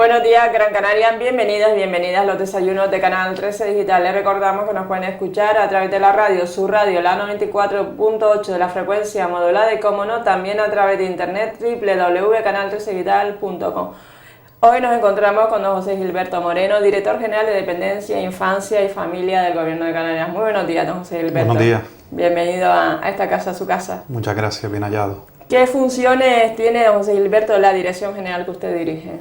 Buenos días, Gran Canaria, bienvenidas a los desayunos de Canal 13 Digital. Les recordamos que nos pueden escuchar a través de la radio, su radio, la 94.8 de la frecuencia modulada y, como no, también a través de internet, www.canal13digital.com. Hoy nos encontramos con don José Gilberto Moreno, director general de Dependencia, Infancia y Familia del Gobierno de Canarias. Muy buenos días, don José Gilberto. Buenos días. Bienvenido a esta casa, a su casa. Muchas gracias, bien hallado. ¿Qué funciones tiene don José Gilberto en la dirección general que usted dirige?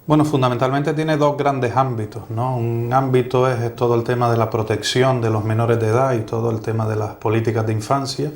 Bueno, fundamentalmente tiene dos grandes ámbitos, ¿no? Un ámbito es todo el tema de la protección de los menores de edad y todo el tema de las políticas de infancia,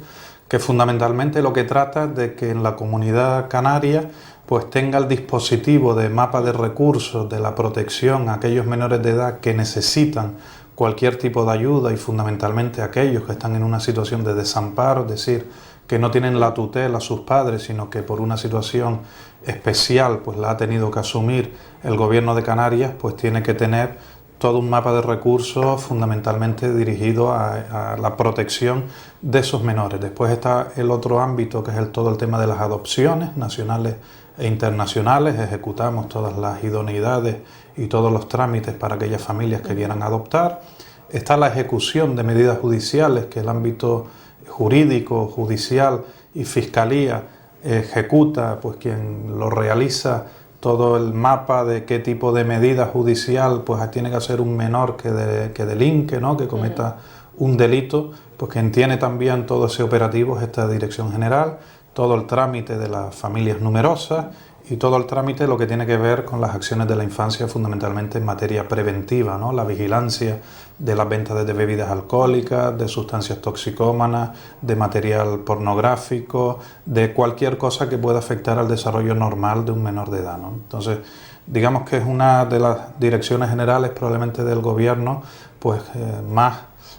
que fundamentalmente lo que trata es de que en la comunidad canaria pues tenga el dispositivo de mapa de recursos de la protección a aquellos menores de edad que necesitan cualquier tipo de ayuda y fundamentalmente aquellos que están en una situación de desamparo, es decir, que no tienen la tutela a sus padres, sino que por una situación especial pues la ha tenido que asumir el Gobierno de Canarias, pues tiene que tener todo un mapa de recursos fundamentalmente dirigido a la protección de esos menores. Después está el otro ámbito que es todo el tema de las adopciones nacionales e internacionales. Ejecutamos todas las idoneidades y todos los trámites para aquellas familias que quieran adoptar. Está la ejecución de medidas judiciales, que el ámbito jurídico, judicial y fiscalía ejecuta, pues quien lo realiza todo el mapa de qué tipo de medida judicial pues tiene que hacer un menor que delinque, ¿no? Que cometa un delito, pues quien tiene también todo ese operativo es esta Dirección General, todo el trámite de las familias numerosas y todo el trámite lo que tiene que ver con las acciones de la infancia fundamentalmente en materia preventiva, ¿no? La vigilancia de las ventas de bebidas alcohólicas, de sustancias toxicómanas, de material pornográfico, de cualquier cosa que pueda afectar al desarrollo normal de un menor de edad, ¿no? Entonces, digamos que es una de las direcciones generales probablemente del gobierno pues más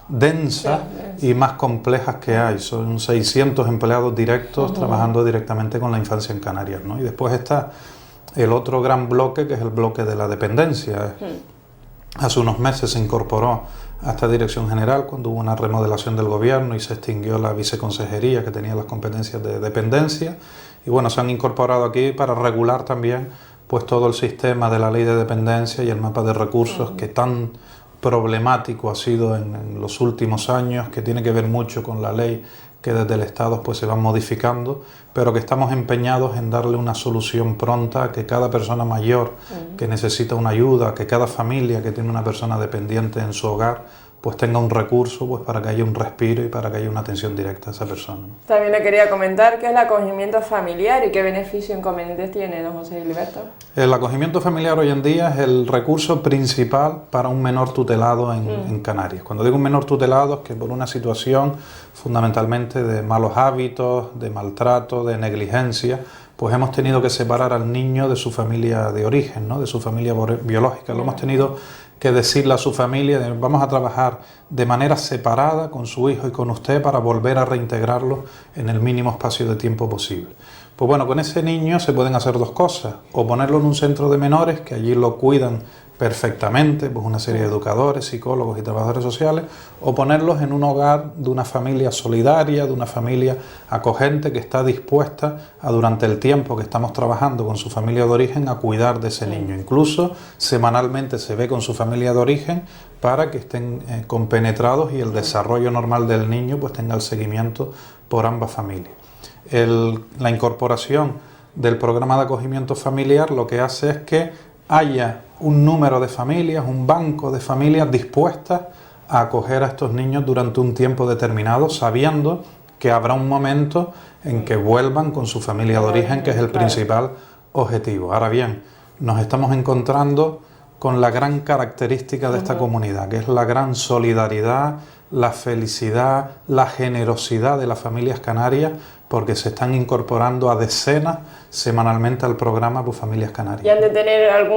densas y más complejas que hay. Son 600 empleados directos trabajando directamente con la infancia en Canarias, ¿no? Y después está el otro gran bloque, que es el bloque de la dependencia. Hace unos meses se incorporó a esta dirección general cuando hubo una remodelación del gobierno y se extinguió la viceconsejería que tenía las competencias de dependencia. Y bueno, se han incorporado aquí para regular también pues todo el sistema de la ley de dependencia y el mapa de recursos que tan problemático ha sido en los últimos años, que tiene que ver mucho con la ley que desde el Estado pues se van modificando, pero que estamos empeñados en darle una solución pronta a que cada persona mayor que necesita una ayuda, que cada familia que tiene una persona dependiente en su hogar pues tenga un recurso pues para que haya un respiro y para que haya una atención directa a esa persona. También le quería comentar qué es el acogimiento familiar y qué beneficios e inconvenientes tiene, don José Gilberto. El acogimiento familiar hoy en día es el recurso principal para un menor tutelado en Canarias. Cuando digo un menor tutelado es que por una situación fundamentalmente de malos hábitos, de maltrato, de negligencia, pues hemos tenido que separar al niño de su familia de origen, ¿no? De su familia biológica. Lo hemos tenido que decirle a su familia, vamos a trabajar de manera separada con su hijo y con usted para volver a reintegrarlo en el mínimo espacio de tiempo posible. Pues bueno, con ese niño se pueden hacer dos cosas: o ponerlo en un centro de menores, que allí lo cuidan perfectamente, pues una serie de educadores, psicólogos y trabajadores sociales, o ponerlos en un hogar de una familia solidaria, de una familia acogente que está dispuesta a, durante el tiempo que estamos trabajando con su familia de origen, a cuidar de ese niño. Incluso semanalmente se ve con su familia de origen para que estén compenetrados y el desarrollo normal del niño pues tenga el seguimiento por ambas familias. La incorporación del programa de acogimiento familiar lo que hace es que haya un número de familias, un banco de familias dispuestas a acoger a estos niños durante un tiempo determinado, sabiendo que habrá un momento en que vuelvan con su familia de origen, que es el principal objetivo. Ahora bien, nos estamos encontrando con la gran característica de esta comunidad, que es la gran solidaridad, la felicidad, la generosidad de las familias canarias, porque se están incorporando a decenas semanalmente al programa por Familias Canarias. ¿Y han de tener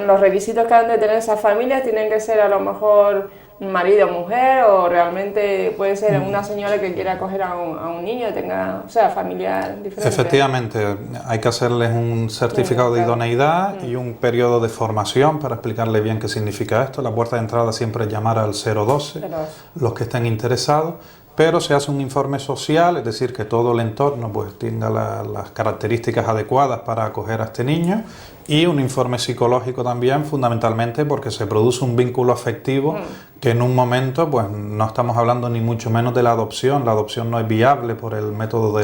los requisitos que han de tener esas familias? ¿Tienen que ser a lo mejor marido o mujer, o realmente puede ser una señora que quiera acoger a un niño, tenga, o sea, familia diferente? Efectivamente, hay que hacerles un certificado de idoneidad y un periodo de formación para explicarle bien qué significa esto. La puerta de entrada siempre es llamar al 012, los que estén interesados, pero se hace un informe social, es decir, que todo el entorno pues tenga las características adecuadas para acoger a este niño, y un informe psicológico también, fundamentalmente porque se produce un vínculo afectivo que en un momento pues no estamos hablando ni mucho menos de la adopción no es viable por el método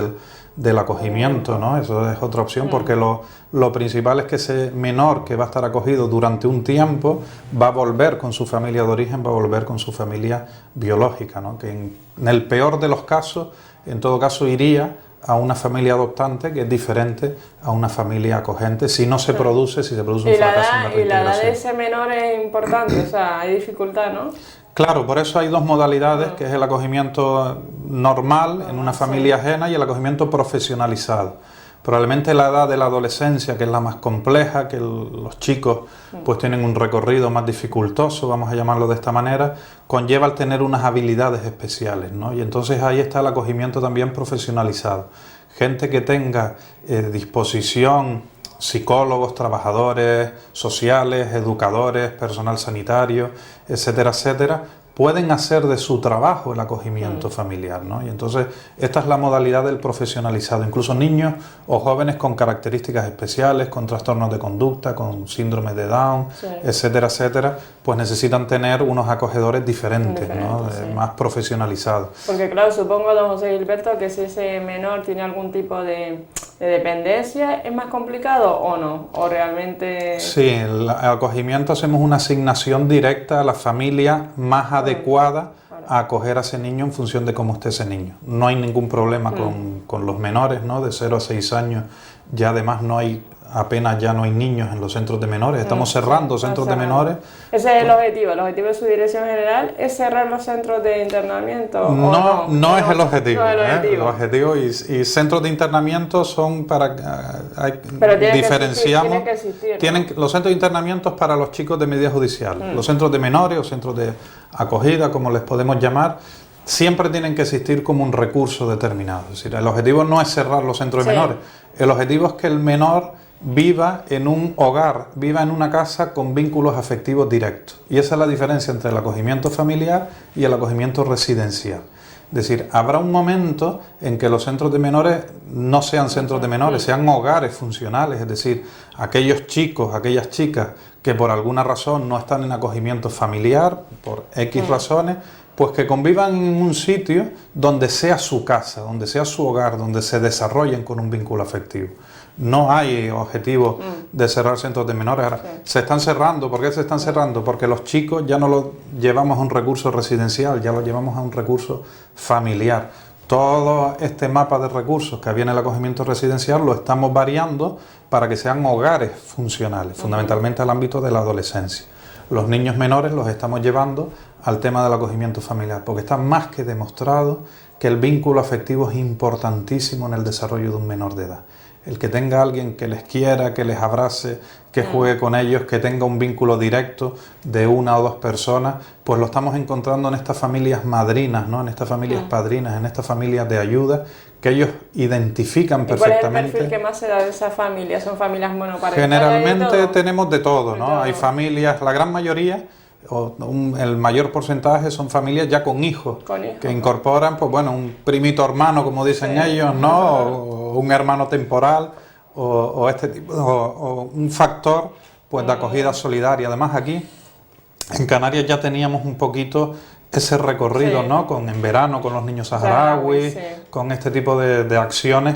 del acogimiento, ¿no? Eso es otra opción, porque lo principal es que ese menor que va a estar acogido durante un tiempo va a volver con su familia de origen, va a volver con su familia biológica, ¿no? Que en el peor de los casos, en todo caso, iría a una familia adoptante que es diferente a una familia acogente si se produce un fracaso en la reintegración. Y la edad de ese menor es importante, o sea, hay dificultad, ¿no? Claro, por eso hay dos modalidades, que es el acogimiento normal en una familia ajena y el acogimiento profesionalizado. Probablemente la edad de la adolescencia, que es la más compleja, que los chicos pues tienen un recorrido más dificultoso, vamos a llamarlo de esta manera, conlleva el tener unas habilidades especiales, ¿no? Y entonces ahí está el acogimiento también profesionalizado. Gente que tenga disposición, psicólogos, trabajadores sociales, educadores, personal sanitario, etcétera, etcétera, pueden hacer de su trabajo el acogimiento familiar, ¿no? Y entonces esta es la modalidad del profesionalizado. Incluso niños o jóvenes con características especiales, con trastornos de conducta, con síndrome de Down, etcétera, etcétera, pues necesitan tener unos acogedores diferentes, ¿no? Más profesionalizados. Porque claro, supongo, don José Gilberto, que si ese menor tiene algún tipo de dependencia, ¿es más complicado o no? ¿O realmente...? Sí, el acogimiento hacemos una asignación directa a la familia más adecuada a acoger a ese niño en función de cómo esté ese niño. No hay ningún problema con los menores, ¿no? De 0 a 6 años, ya además apenas ya no hay niños en los centros de menores, estamos cerrando centros de menores. Ese es el objetivo de su dirección general, ¿es cerrar los centros de internamiento? No es el objetivo. El objetivo y centros de internamiento son para... diferenciamos. Tienen que existir, ¿no? Los centros de internamiento para los chicos de medida judicial. Los centros de menores o centros de acogida, como les podemos llamar, siempre tienen que existir como un recurso determinado. Es decir, el objetivo no es cerrar los centros de menores, el objetivo es que el menor viva en un hogar, viva en una casa con vínculos afectivos directos. Y esa es la diferencia entre el acogimiento familiar y el acogimiento residencial. Es decir, habrá un momento en que los centros de menores no sean centros de menores, sean hogares funcionales, es decir, aquellos chicos, aquellas chicas que por alguna razón no están en acogimiento familiar, por X razones, pues que convivan en un sitio donde sea su casa, donde sea su hogar, donde se desarrollen con un vínculo afectivo. No hay objetivo de cerrar centros de menores. Ahora, se están cerrando. ¿Por qué se están cerrando? Porque los chicos ya no los llevamos a un recurso residencial, ya los llevamos a un recurso familiar. Todo este mapa de recursos que había en el acogimiento residencial lo estamos variando para que sean hogares funcionales, fundamentalmente al ámbito de la adolescencia. Los niños menores los estamos llevando al tema del acogimiento familiar, porque está más que demostrado que el vínculo afectivo es importantísimo en el desarrollo de un menor de edad. El que tenga alguien que les quiera, que les abrace, que juegue con ellos, que tenga un vínculo directo de una o dos personas, pues lo estamos encontrando en estas familias madrinas, ¿no? En estas familias padrinas, en estas familias de ayuda, que ellos identifican perfectamente. ¿Cuál es el perfil que más se da de esas familias? ¿Son familias monoparentales? Generalmente tenemos de todo, ¿no? Hay familias, la gran mayoría, el mayor porcentaje son familias ya con hijos, que incorporan, pues bueno, un primito hermano, como dicen ellos, ¿no? O un hermano temporal, o este tipo, o un factor, pues de acogida solidaria. Además aquí, en Canarias ya teníamos un poquito ese recorrido, ¿no? En verano con los niños saharauis, con este tipo de acciones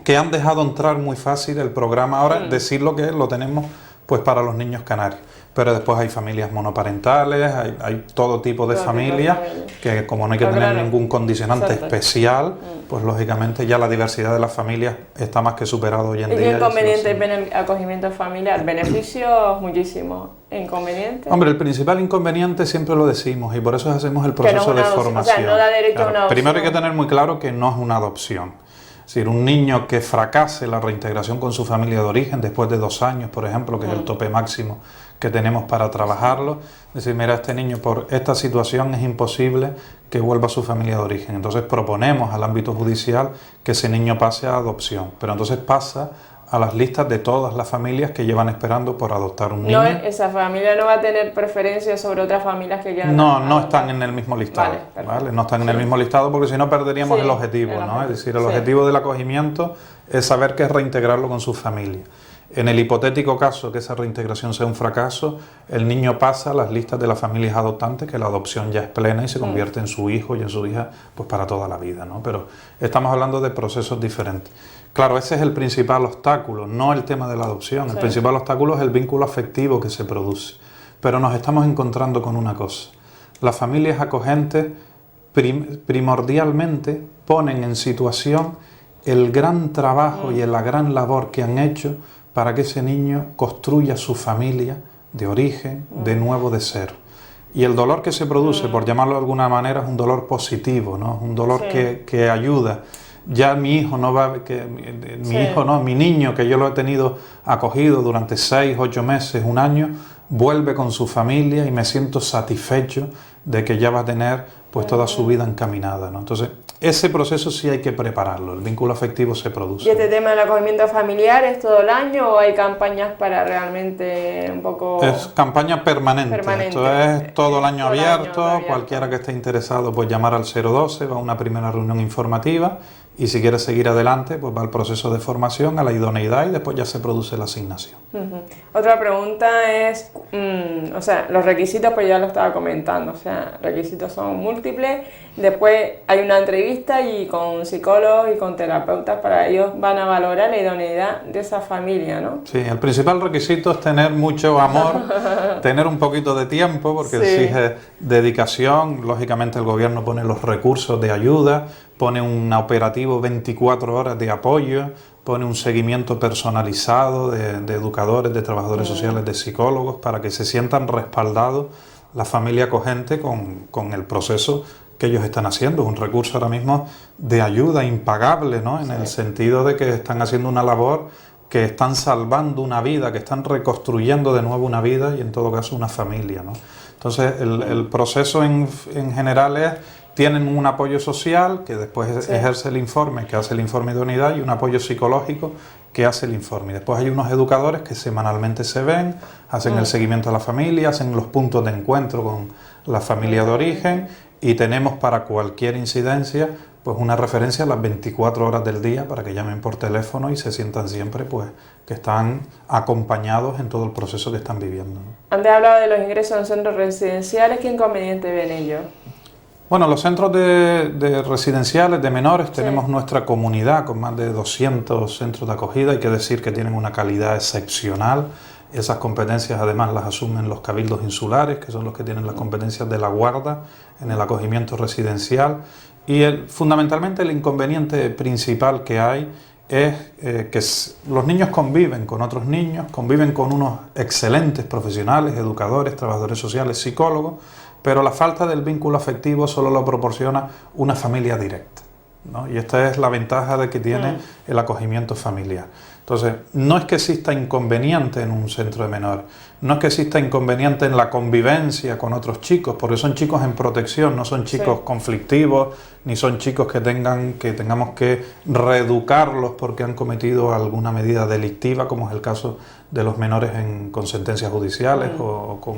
que han dejado entrar muy fácil el programa. Ahora, decir lo que es, lo tenemos pues para los niños canarios. Pero después hay familias monoparentales, hay todo tipo de familias que, como no hay que tener ningún condicionante especial, pues lógicamente ya la diversidad de las familias está más que superado hoy en día. ¿Y qué inconvenientes ven el acogimiento familiar? Beneficios muchísimos. ¿Inconvenientes? Hombre, el principal inconveniente siempre lo decimos y por eso hacemos el proceso de formación. O sea, no da derecho a una adopción. Primero hay que tener muy claro que no es una adopción. Es decir, un niño que fracase la reintegración con su familia de origen después de 2 años, por ejemplo, que es el tope máximo que tenemos para trabajarlo, decir, mira, este niño por esta situación es imposible que vuelva a su familia de origen. Entonces proponemos al ámbito judicial que ese niño pase a adopción, pero entonces pasa a las listas de todas las familias que llevan esperando por adoptar un niño. No, esa familia no va a tener preferencia sobre otras familias que quieran No, adoptar. no están en el mismo listado, ¿vale? No están en el mismo listado porque si no perderíamos el objetivo, ¿no? Es decir, el objetivo del acogimiento es saber que es reintegrarlo con su familia. En el hipotético caso que esa reintegración sea un fracaso, el niño pasa a las listas de las familias adoptantes, que la adopción ya es plena y se convierte en su hijo y en su hija pues para toda la vida, ¿no? Pero estamos hablando de procesos diferentes. Claro, ese es el principal obstáculo, no el tema de la adopción. El principal obstáculo es el vínculo afectivo que se produce. Pero nos estamos encontrando con una cosa. Las familias acogentes primordialmente ponen en situación el gran trabajo y la gran labor que han hecho para que ese niño construya su familia de origen, de nuevo, de cero. Y el dolor que se produce, por llamarlo de alguna manera, es un dolor positivo, ¿no? Un dolor que ayuda. Ya mi hijo no va, mi niño, que yo lo he tenido acogido durante 6, 8 meses, un año, vuelve con su familia y me siento satisfecho de que ya va a tener pues toda su vida encaminada, ¿no? Entonces, ese proceso sí hay que prepararlo, el vínculo afectivo se produce. ¿Y este tema del acogimiento familiar es todo el año o hay campañas para realmente un poco...? Es campaña permanente. Esto es todo el año abierto, cualquiera que esté interesado pues llamar al 012, va a una primera reunión informativa y si quiere seguir adelante pues va al proceso de formación, a la idoneidad y después ya se produce la asignación. Otra pregunta es, o sea, los requisitos pues ya lo estaba comentando, o sea, requisitos son múltiples, después hay una entrevista y con psicólogos y con terapeutas para ellos van a valorar la idoneidad de esa familia, ¿no? Sí, el principal requisito es tener mucho amor, tener un poquito de tiempo porque exige dedicación, lógicamente el gobierno pone los recursos de ayuda, pone un operativo 24 horas de apoyo, pone un seguimiento personalizado de educadores, de trabajadores sociales, de psicólogos, para que se sientan respaldados la familia acogente con el proceso que ellos están haciendo. Un recurso ahora mismo de ayuda impagable, ¿no? En el sentido de que están haciendo una labor, que están salvando una vida, que están reconstruyendo de nuevo una vida y en todo caso una familia, ¿no? Entonces el proceso en general es... Tienen un apoyo social que después ejerce el informe, que hace el informe de unidad, y un apoyo psicológico que hace el informe. Y después hay unos educadores que semanalmente se ven, hacen el seguimiento a la familia, hacen los puntos de encuentro con la familia de origen y tenemos para cualquier incidencia pues una referencia a las 24 horas del día para que llamen por teléfono y se sientan siempre pues que están acompañados en todo el proceso que están viviendo, ¿no? Antes hablaba de los ingresos en centros residenciales, ¿qué inconveniente ven ellos? Bueno, los centros de residenciales de menores tenemos nuestra comunidad con más de 200 centros de acogida. Hay que decir que tienen una calidad excepcional. Esas competencias además las asumen los cabildos insulares, que son los que tienen las competencias de la guarda en el acogimiento residencial. Y fundamentalmente el inconveniente principal que hay es que los niños conviven con otros niños, conviven con unos excelentes profesionales, educadores, trabajadores sociales, psicólogos, pero la falta del vínculo afectivo solo lo proporciona una familia directa, ¿no? Y esta es la ventaja de que tiene el acogimiento familiar. Entonces, no es que exista inconveniente en un centro de menores, no es que exista inconveniente en la convivencia con otros chicos, porque son chicos en protección, no son chicos conflictivos, ni son chicos que tengamos que reeducarlos porque han cometido alguna medida delictiva, como es el caso de los menores con sentencias judiciales o con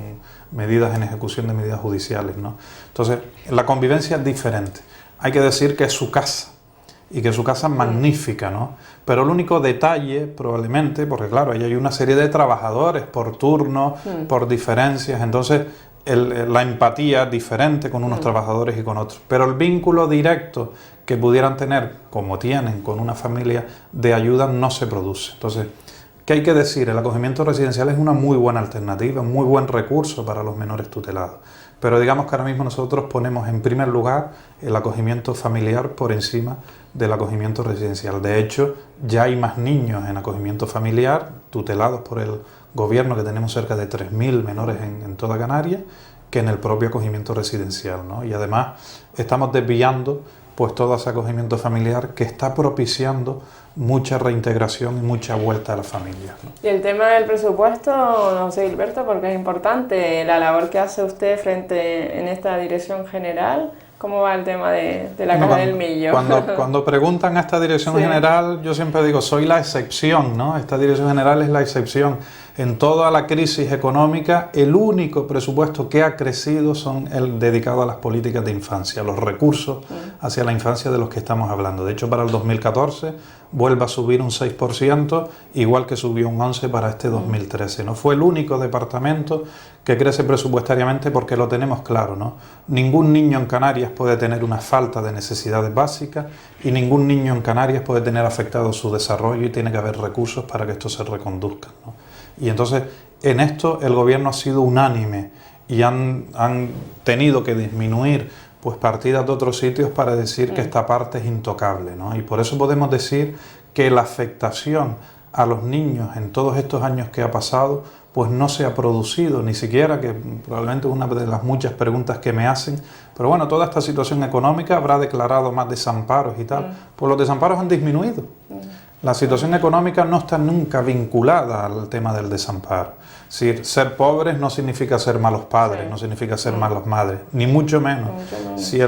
medidas en ejecución de medidas judiciales, ¿no? Entonces, la convivencia es diferente. Hay que decir que es su casa, y que su casa es magnífica, ¿no? Pero el único detalle, probablemente, porque claro, ahí hay una serie de trabajadores por turno, por diferencias, entonces la empatía es diferente con unos trabajadores y con otros. Pero el vínculo directo que pudieran tener, como tienen, con una familia de ayuda, no se produce. Entonces, ¿qué hay que decir? El acogimiento residencial es una muy buena alternativa, un muy buen recurso para los menores tutelados. Pero digamos que ahora mismo nosotros ponemos en primer lugar el acogimiento familiar por encima del acogimiento residencial. De hecho, ya hay más niños en acogimiento familiar tutelados por el gobierno, que tenemos cerca de 3.000 menores en toda Canarias, que en el propio acogimiento residencial, ¿no? Y además estamos desviando pues todo ese acogimiento familiar que está propiciando mucha reintegración y mucha vuelta a la familia, ¿no? Y el tema del presupuesto, no sé, Gilberto, porque es importante la labor que hace usted en esta dirección general, ¿Cómo va el tema de la Caja del Millo? Cuando preguntan a esta dirección general, yo siempre digo, soy la excepción, ¿no? Esta dirección general es la excepción. En toda la crisis económica, el único presupuesto que ha crecido son el dedicado a las políticas de infancia, los recursos hacia la infancia de los que estamos hablando. De hecho, para el 2014 vuelve a subir un 6%, igual que subió un 11% para este 2013. No fue el único departamento que crece presupuestariamente porque lo tenemos claro, ¿no? Ningún niño en Canarias puede tener una falta de necesidades básicas y ningún niño en Canarias puede tener afectado su desarrollo y tiene que haber recursos para que esto se reconduzca, ¿no? Y entonces en esto el gobierno ha sido unánime y han tenido que disminuir pues partidas de otros sitios para decir que esta parte es intocable, ¿no? Y por eso podemos decir que la afectación a los niños en todos estos años que ha pasado pues no se ha producido, ni siquiera, que probablemente es una de las muchas preguntas que me hacen, pero bueno, toda esta situación económica habrá declarado más desamparos y tal, pues los desamparos han disminuido. La situación económica no está nunca vinculada al tema del desamparo. Es decir, ser pobres no significa ser malos padres, no significa ser malas madres, ni mucho menos. Si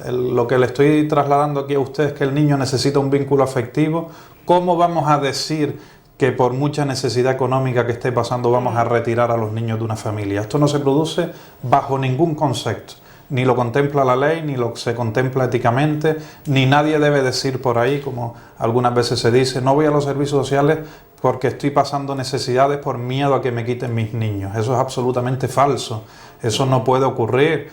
lo que le estoy trasladando aquí a usted es que el niño necesita un vínculo afectivo, ¿cómo vamos a decir que por mucha necesidad económica que esté pasando vamos a retirar a los niños de una familia? Esto no se produce bajo ningún concepto. Ni lo contempla la ley, ni lo se contempla éticamente, ni nadie debe decir por ahí, como algunas veces se dice, no voy a los servicios sociales porque estoy pasando necesidades por miedo a que me quiten mis niños. Eso es absolutamente falso, eso no puede ocurrir.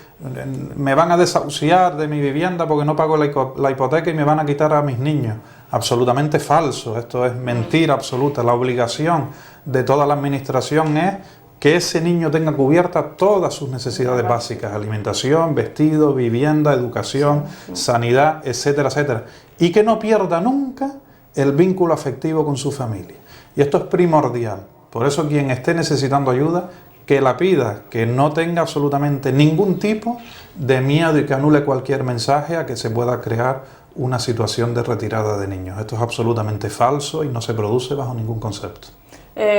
Me van a desahuciar de mi vivienda porque no pago la hipoteca y me van a quitar a mis niños. Absolutamente falso, esto es mentira absoluta. La obligación de toda la administración es que ese niño tenga cubiertas todas sus necesidades básicas, alimentación, vestido, vivienda, educación, sanidad, etcétera, etcétera. Y que no pierda nunca el vínculo afectivo con su familia. Y esto es primordial. Por eso quien esté necesitando ayuda, que la pida, que no tenga absolutamente ningún tipo de miedo y que anule cualquier mensaje a que se pueda crear una situación de retirada de niños. Esto es absolutamente falso y no se produce bajo ningún concepto.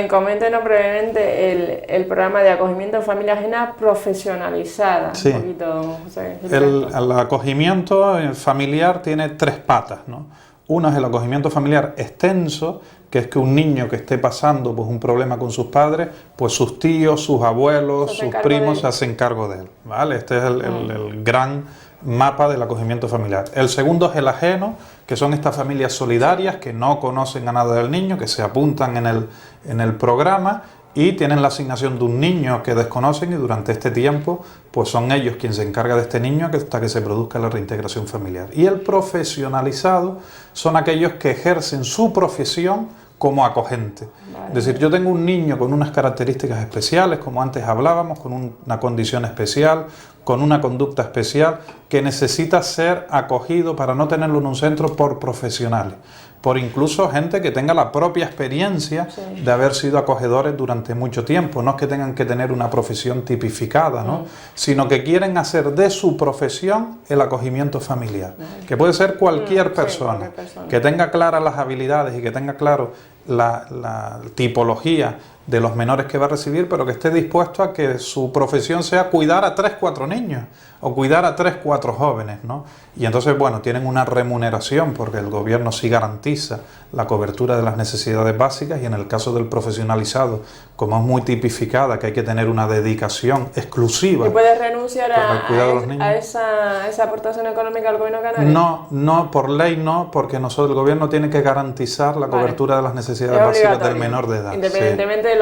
Coméntenos brevemente el programa de acogimiento en familia ajena profesionalizada. Sí. Un poquito, José. El acogimiento familiar tiene tres patas, ¿no? Uno es el acogimiento familiar extenso, que es que un niño que esté pasando pues, un problema con sus padres, pues sus tíos, sus abuelos, sus primos se hacen cargo de él, ¿vale? Este es el gran mapa del acogimiento familiar. El segundo es el ajeno, que son estas familias solidarias que no conocen a nada del niño, que se apuntan en el programa y tienen la asignación de un niño que desconocen y durante este tiempo pues son ellos quienes se encargan de este niño hasta que se produzca la reintegración familiar. Y el profesionalizado son aquellos que ejercen su profesión como acogente. Vale. Es decir, yo tengo un niño con unas características especiales, como antes hablábamos, con una condición especial, con una conducta especial, que necesita ser acogido para no tenerlo en un centro por profesionales, por incluso gente que tenga la propia experiencia de haber sido acogedores durante mucho tiempo. No es que tengan que tener una profesión tipificada, ¿no? Sino que quieren hacer de su profesión el acogimiento familiar, que puede ser cualquier persona, que tenga claras las habilidades y que tenga claro la tipología de los menores que va a recibir, pero que esté dispuesto a que su profesión sea cuidar a 3-4 niños o cuidar a 3-4 jóvenes, ¿no? Y entonces, bueno, tienen una remuneración porque el gobierno sí garantiza la cobertura de las necesidades básicas y en el caso del profesionalizado, como es muy tipificada, que hay que tener una dedicación exclusiva. ¿Y puedes renunciar a esa aportación económica al gobierno canario? No, por ley no, porque el gobierno tiene que garantizar la cobertura de las necesidades básicas del menor de edad. Independientemente de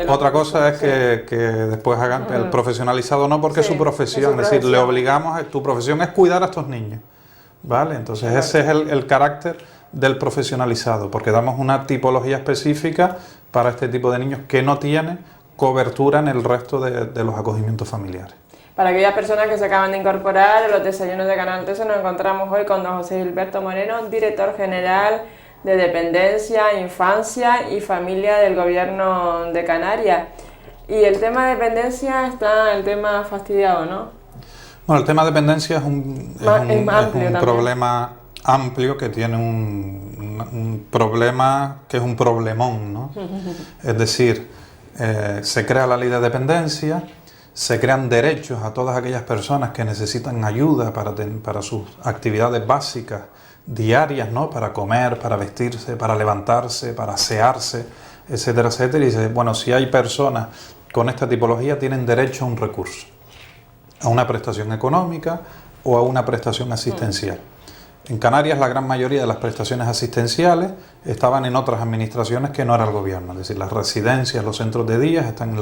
lo Otra cosa es que después hagan el profesionalizado no, porque es su profesión, es decir, le obligamos, tu profesión es cuidar a estos niños, ¿vale? Entonces ese es el carácter del profesionalizado, porque damos una tipología específica para este tipo de niños que no tiene cobertura en el resto de los acogimientos familiares. Para aquellas personas que se acaban de incorporar a los desayunos de Canal 13, nos encontramos hoy con don José Gilberto Moreno, director general de Dependencia, Infancia y Familia del Gobierno de Canarias. Y el tema de dependencia está el tema fastidiado, ¿no? Bueno, el tema de dependencia es un problema amplio que tiene un problema que es un problemón, ¿no? Es decir, se crea la ley de dependencia, se crean derechos a todas aquellas personas que necesitan ayuda para sus actividades básicas diarias, ¿no? Para comer, para vestirse, para levantarse, para asearse, etcétera, etcétera. Y dice, bueno, si hay personas con esta tipología, tienen derecho a un recurso, a una prestación económica o a una prestación asistencial. En Canarias la gran mayoría de las prestaciones asistenciales estaban en otras administraciones que no era el gobierno, es decir, las residencias, los centros de día están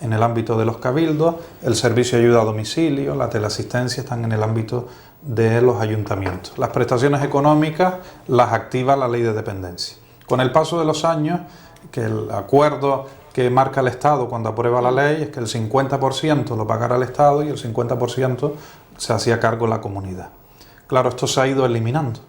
en el ámbito de los cabildos, el servicio de ayuda a domicilio, la teleasistencia están en el ámbito de los ayuntamientos. Las prestaciones económicas las activa la ley de dependencia. Con el paso de los años, que el acuerdo que marca el Estado cuando aprueba la ley es que el 50% lo pagara el Estado y el 50% se hacía cargo la comunidad. Claro, esto se ha ido eliminando.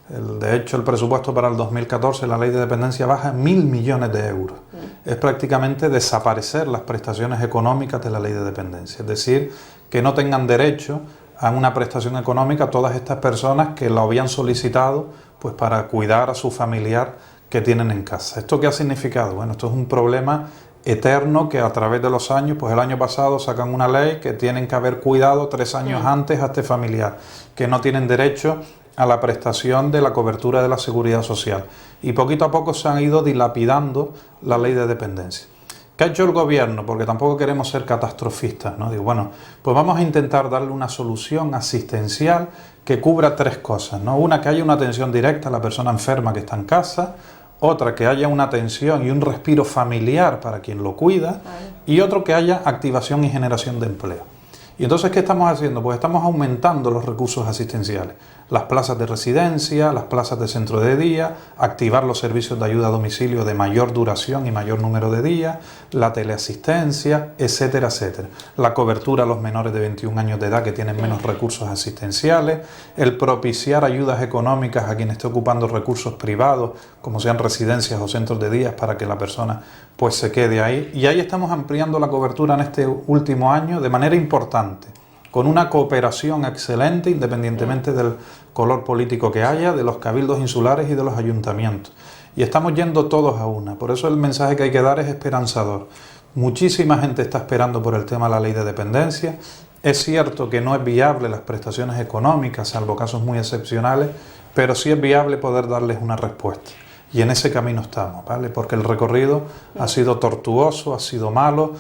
De hecho, el presupuesto para el 2014, la ley de dependencia baja 1.000 millones de euros. Es prácticamente desaparecer las prestaciones económicas de la ley de dependencia. Es decir, que no tengan derecho a una prestación económica todas estas personas que lo habían solicitado pues para cuidar a su familiar que tienen en casa. ¿Esto qué ha significado? Bueno, esto es un problema eterno que a través de los años, pues el año pasado sacan una ley que tienen que haber cuidado 3 años antes a este familiar, que no tienen derecho a la prestación de la cobertura de la seguridad social. Y poquito a poco se han ido dilapidando la ley de dependencia. ¿Qué ha hecho el gobierno? Porque tampoco queremos ser catastrofistas, ¿no? Digo, bueno, pues vamos a intentar darle una solución asistencial que cubra 3 cosas, ¿no? Una, que haya una atención directa a la persona enferma que está en casa. Otra, que haya una atención y un respiro familiar para quien lo cuida. Y otro, que haya activación y generación de empleo. Y entonces, ¿qué estamos haciendo? Pues estamos aumentando los recursos asistenciales. Las plazas de residencia, las plazas de centro de día, activar los servicios de ayuda a domicilio de mayor duración y mayor número de días, la teleasistencia, etcétera, etcétera. La cobertura a los menores de 21 años de edad que tienen menos recursos asistenciales, el propiciar ayudas económicas a quien esté ocupando recursos privados, como sean residencias o centros de días, para que la persona pues se quede ahí. Y ahí estamos ampliando la cobertura en este último año de manera importante, con una cooperación excelente, independientemente del color político que haya, de los cabildos insulares y de los ayuntamientos. Y estamos yendo todos a una. Por eso el mensaje que hay que dar es esperanzador. Muchísima gente está esperando por el tema de la ley de dependencia. Es cierto que no es viable las prestaciones económicas, salvo casos muy excepcionales, pero sí es viable poder darles una respuesta. Y en ese camino estamos, ¿vale? Porque el recorrido ha sido tortuoso, ha sido malo.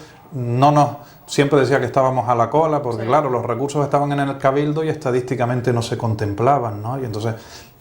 Siempre decía que estábamos a la cola, porque claro, los recursos estaban en el cabildo y estadísticamente no se contemplaban, ¿no? Y entonces,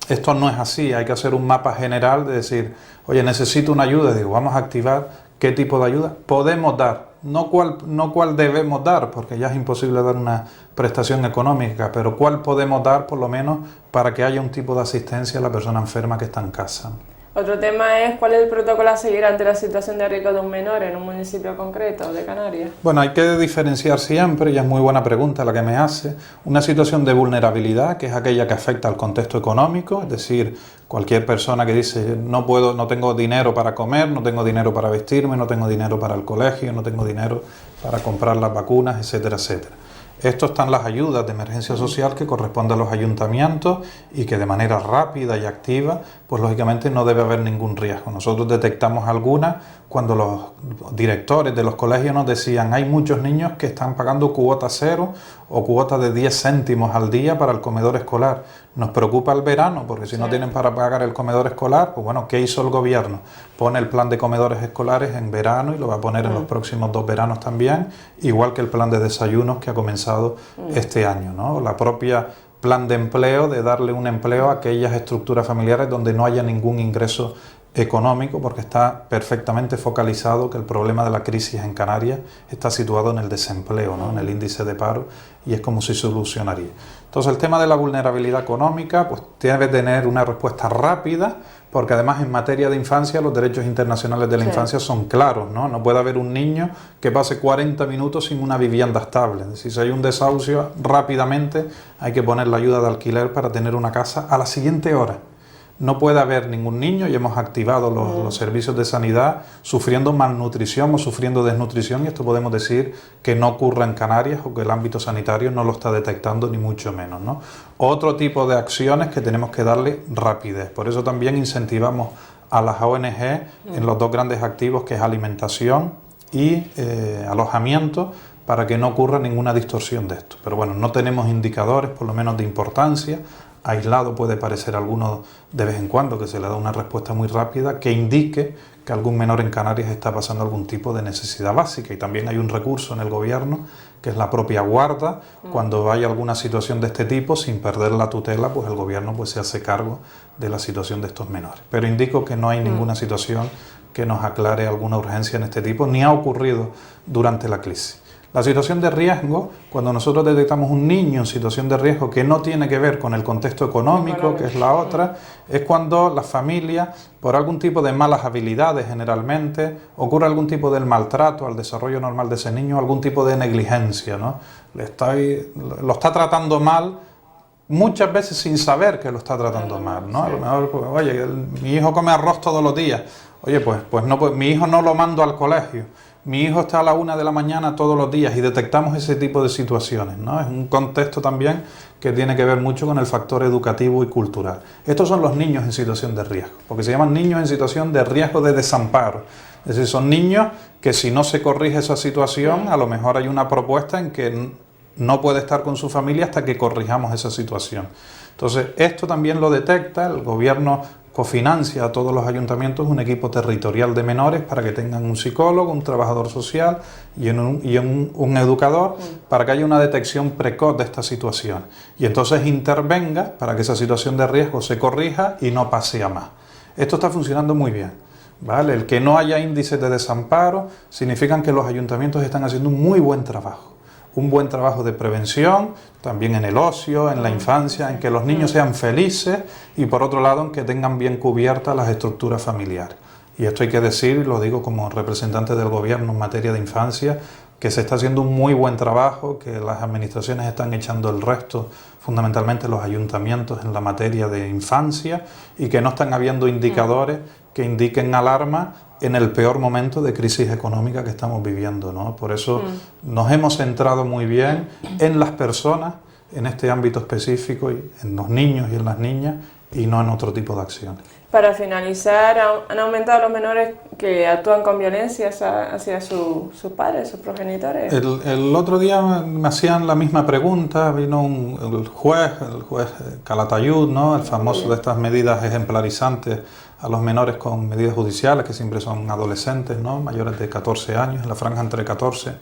esto no es así, hay que hacer un mapa general de decir, oye, necesito una ayuda, y digo, vamos a activar qué tipo de ayuda podemos dar, no cuál debemos dar, porque ya es imposible dar una prestación económica, pero cuál podemos dar por lo menos para que haya un tipo de asistencia a la persona enferma que está en casa. Otro tema es cuál es el protocolo a seguir ante la situación de riesgo de un menor en un municipio concreto de Canarias. Bueno, hay que diferenciar siempre, y es muy buena pregunta la que me hace, una situación de vulnerabilidad, que es aquella que afecta al contexto económico, es decir, cualquier persona que dice no tengo dinero para comer, no tengo dinero para vestirme, no tengo dinero para el colegio, no tengo dinero para comprar las vacunas, etcétera, etcétera. Esto están las ayudas de emergencia social que corresponden a los ayuntamientos y que de manera rápida y activa, pues lógicamente no debe haber ningún riesgo. Nosotros detectamos algunas cuando los directores de los colegios nos decían hay muchos niños que están pagando cuota 0 o cuota de 10 céntimos al día para el comedor escolar. Nos preocupa el verano, porque si no tienen para pagar el comedor escolar, pues bueno, ¿qué hizo el gobierno? Pone el plan de comedores escolares en verano y lo va a poner en los próximos 2 veranos también, igual que el plan de desayunos que ha comenzado este año, ¿no? La propia plan de empleo, de darle un empleo a aquellas estructuras familiares donde no haya ningún ingreso económico, porque está perfectamente focalizado que el problema de la crisis en Canarias está situado en el desempleo, ¿no? En el índice de paro, y es como si solucionaría. Entonces el tema de la vulnerabilidad económica pues debe tener una respuesta rápida, porque además en materia de infancia los derechos internacionales de la infancia son claros, ¿no? No puede haber un niño que pase 40 minutos sin una vivienda estable. Es decir, si hay un desahucio, rápidamente hay que poner la ayuda de alquiler para tener una casa a la siguiente hora. No puede haber ningún niño, y hemos activado los servicios de sanidad, sufriendo malnutrición o sufriendo desnutrición, y esto podemos decir que no ocurre en Canarias, o que el ámbito sanitario no lo está detectando, ni mucho menos, ¿no? Otro tipo de acciones que tenemos que darle rapidez. Por eso también incentivamos a las ONG en los 2 grandes activos, que es alimentación y alojamiento, para que no ocurra ninguna distorsión de esto. Pero bueno, no tenemos indicadores, por lo menos de importancia. Aislado puede parecer alguno de vez en cuando, que se le da una respuesta muy rápida, que indique que algún menor en Canarias está pasando algún tipo de necesidad básica. Y también hay un recurso en el gobierno, que es la propia guarda. Cuando hay alguna situación de este tipo, sin perder la tutela, pues el gobierno pues se hace cargo de la situación de estos menores. Pero indico que no hay ninguna situación que nos aclare alguna urgencia en este tipo, ni ha ocurrido durante la crisis. La situación de riesgo, cuando nosotros detectamos un niño en situación de riesgo que no tiene que ver con el contexto económico, que es la otra, es cuando la familia, por algún tipo de malas habilidades generalmente, ocurre algún tipo de maltrato al desarrollo normal de ese niño, algún tipo de negligencia, ¿no? Lo está tratando mal, muchas veces sin saber que lo está tratando mal, ¿no? A lo mejor, pues, oye, mi hijo come arroz todos los días, oye, pues no, mi hijo no lo mando al colegio. Mi hijo está a la 1 de la mañana todos los días y detectamos ese tipo de situaciones, ¿no? Es un contexto también que tiene que ver mucho con el factor educativo y cultural. Estos son los niños en situación de riesgo, porque se llaman niños en situación de riesgo de desamparo. Es decir, son niños que si no se corrige esa situación, a lo mejor hay una propuesta en que no puede estar con su familia hasta que corrijamos esa situación. Entonces, esto también lo detecta el gobierno. Cofinancia a todos los ayuntamientos un equipo territorial de menores para que tengan un psicólogo, un trabajador social y un educador para que haya una detección precoz de esta situación y entonces intervenga para que esa situación de riesgo se corrija y no pase a más. Esto está funcionando muy bien, ¿vale? El que no haya índices de desamparo significa que los ayuntamientos están haciendo un muy buen trabajo. Un buen trabajo de prevención, también en el ocio, en la infancia, en que los niños sean felices y por otro lado en que tengan bien cubiertas las estructuras familiares. Y esto hay que decir, y lo digo como representante del gobierno en materia de infancia, que se está haciendo un muy buen trabajo, que las administraciones están echando el resto, fundamentalmente los ayuntamientos en la materia de infancia y que no están habiendo indicadores que indiquen alarma en el peor momento de crisis económica que estamos viviendo, ¿no? Por eso nos hemos centrado muy bien en las personas, en este ámbito específico, y en los niños y en las niñas, y no en otro tipo de acciones. Para finalizar, ¿han aumentado los menores que actúan con violencia hacia sus padres, sus progenitores? El otro día me hacían la misma pregunta, vino el juez Calatayud, ¿no? El famoso de estas medidas ejemplarizantes a los menores con medidas judiciales, que siempre son adolescentes, ¿no? Mayores de 14 años, en la franja entre 14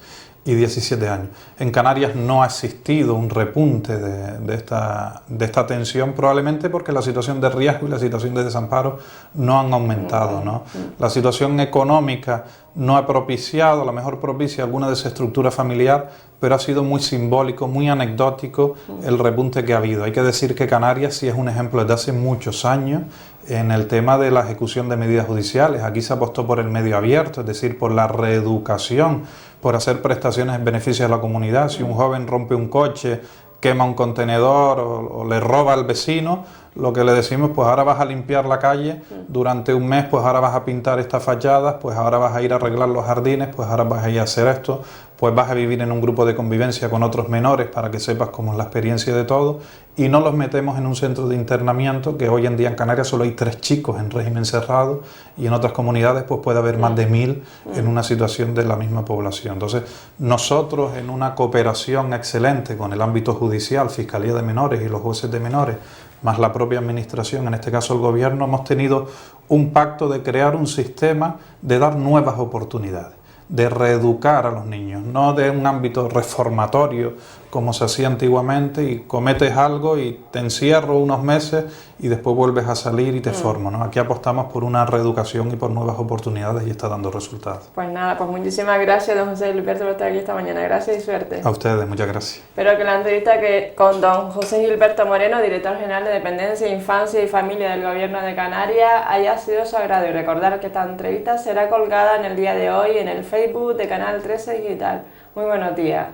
y 17 años. En Canarias no ha existido un repunte de esta tensión, probablemente porque la situación de riesgo y la situación de desamparo no han aumentado, ¿no? La situación económica no ha propiciado, a lo mejor propicia alguna desestructura familiar, pero ha sido muy simbólico, muy anecdótico el repunte que ha habido. Hay que decir que Canarias sí es un ejemplo desde hace muchos años en el tema de la ejecución de medidas judiciales. Aquí se apostó por el medio abierto, es decir, por la reeducación, por hacer prestaciones en beneficio de la comunidad. Si un joven rompe un coche, quema un contenedor o le roba al vecino, lo que le decimos, pues ahora vas a limpiar la calle durante un mes, pues ahora vas a pintar estas fachadas, pues ahora vas a ir a arreglar los jardines, pues ahora vas a ir a hacer esto, pues vas a vivir en un grupo de convivencia con otros menores para que sepas cómo es la experiencia de todo, y no los metemos en un centro de internamiento, que hoy en día en Canarias solo hay 3 chicos en régimen cerrado, y en otras comunidades pues puede haber más de 1000 en una situación de la misma población. Entonces nosotros, en una cooperación excelente con el ámbito judicial, Fiscalía de Menores y los jueces de menores, más la propia administración, en este caso el gobierno, hemos tenido un pacto de crear un sistema de dar nuevas oportunidades, de reeducar a los niños, no de un ámbito reformatorio como se hacía antiguamente y cometes algo y te encierro unos meses y después vuelves a salir y te formo, ¿no? Aquí apostamos por una reeducación y por nuevas oportunidades y está dando resultados. Pues nada, pues muchísimas gracias, don José Gilberto, por estar aquí esta mañana. Gracias y suerte. A ustedes, muchas gracias. Espero que la entrevista con don José Gilberto Moreno, director general de Dependencia, Infancia y Familia del Gobierno de Canarias, haya sido de su agrado, y recordar que esta entrevista será colgada en el día de hoy en el Facebook de Canal 13 Digital. Muy buenos días.